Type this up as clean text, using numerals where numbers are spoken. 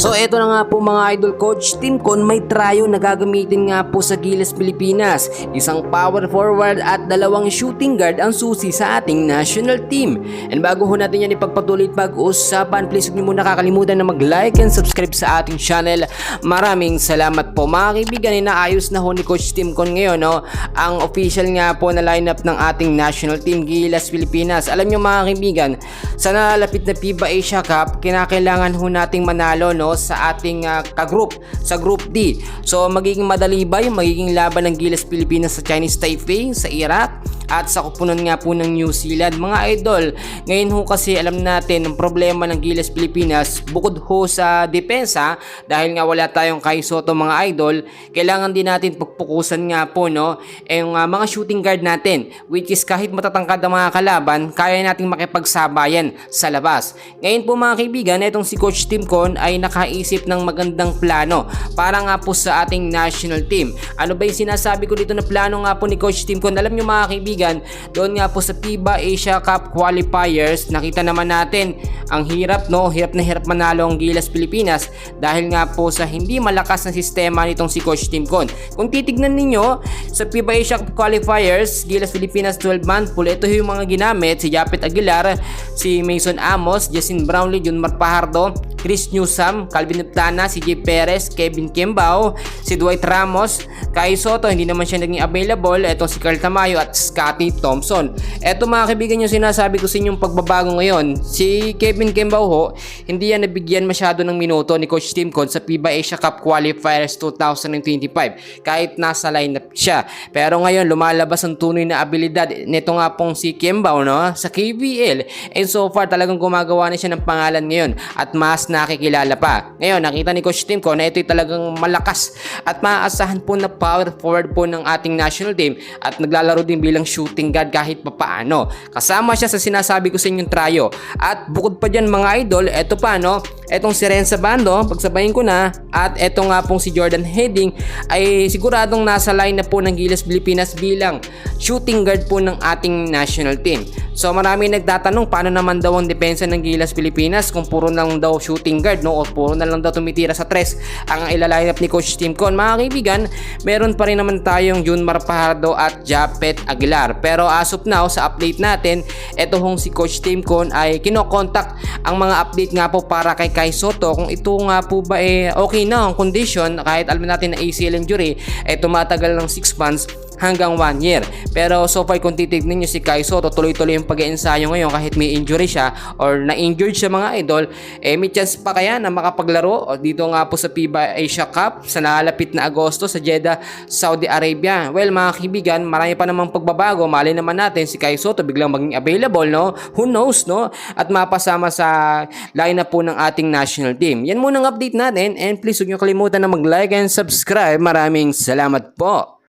So eto na nga po mga idol, Coach Timcon may tryo na gagamitin nga po sa Gilas Pilipinas. Isang power forward at dalawang shooting guard ang susi sa ating national team. And bago ho natin yan ipagpatuloy at pag-usapan, please huwag niyo muna kakalimutan na mag-like and subscribe sa ating channel. Maraming salamat po mga kaibigan. Inaayos na ho ni Coach Timcon ngayon ang official nga po na lineup ng ating national team Gilas Pilipinas. Alam niyo mga kaibigan, sa nalalapit na FIBA Asia Cup, kinakailangan ho nating manalo sa ating kagroup, sa Group D. So magiging madali ba yung magiging laban ng Gilas Pilipinas sa Chinese Taipei, sa Iraq, at sa kupunan nga po ng New Zealand mga idol? Ngayon ho kasi alam natin ang problema ng Gilas Pilipinas bukod ho sa depensa, dahil nga wala tayong Kai Sotto mga idol, kailangan din natin pagpukusan nga po yung mga shooting guard natin, which is kahit matatangkad ang mga kalaban, kaya nating makipagsabayan sa labas. Ngayon po mga kaibigan, itong si Coach Timcon ay nakaisip ng magandang plano para nga po sa ating national team. Ano ba yung sinasabi ko dito na plano nga po ni Coach Timcon? Alam nyo mga kaibigan, doon nga po sa FIBA Asia Cup qualifiers, nakita naman natin ang hirap na hirap manalo ang Gilas Pilipinas dahil nga po sa hindi malakas na sistema nitong si Coach Timcon. Kung titignan ninyo sa FIBA Asia Cup qualifiers, Gilas Pilipinas 12-man pool, ito yung mga ginamit: si Japet Aguilar, si Mason Amos, Justin Brownlee, Junmar Pajardo, Chris Newsam, Calvin Neptana, si J. Perez, Kevin Kimbao, si Dwight Ramos, Kai Sotto, hindi naman siya naging available, etong si Carl Tamayo at Scotty Thompson. Eto mga kaibigan yung sinasabi ko sa inyong pagbabago ngayon. Si Kevin Kimbao ho, hindi yan nabigyan masyado ng minuto ni Coach Timcon sa FIBA Asia Cup Qualifiers 2025 kahit nasa lineup siya. Pero ngayon lumalabas ang tunay na abilidad nito nga pong si Kimbao sa KVL, and so far talagang gumagawa na siya ng pangalan ngayon at mas nakikilala pa. Ngayon nakita ni Coach Timcon na ito'y talagang malakas at maaasahan po na power forward po ng ating national team at naglalaro din bilang shooting guard kahit papaano. Kasama siya sa sinasabi ko sa inyong tryo. At bukod pa dyan mga idol, eto pa etong si Renza Bando, pagsabayin ko na, at eto nga pong si Jordan Heading ay siguradong nasa line na po ng Gilas Pilipinas bilang shooting guard po ng ating national team. So marami nagtatanong paano naman daw ang depensa ng Gilas Pilipinas kung puro lang daw shooting guard o puro na lang daw tumitira sa tres ang ilaline up ni Coach Timcon. Mga kaibigan, meron pa rin naman tayong Junmar Pajardo at Japet Aguilar. Pero as of now, sa update natin, eto hong si Coach Timcon ay kinokontak ang mga update nga po para kay Kai Sotto kung ito nga po ba okay na ang condition, kahit alam natin na ACL injury ay tumatagal ng 6 months hanggang 1 year. Pero so far kung titignan nyo si Kai Sotto, tuloy-tuloy yung pag-iensayo ngayon kahit may injury siya or na-injured siya mga idol, may chance pa kaya na makapaglaro dito nga po sa FIBA Asia Cup sa nalalapit na Agosto sa Jeddah, Saudi Arabia. Well mga kaibigan, marami pa namang pagbabago. Mali naman natin si Kai Sotto biglang maging available, who knows, at mapasama sa lineup po ng ating national team. Yan muna ang update natin, and please huwag nyo kalimutan na mag-like and subscribe. Maraming salamat po.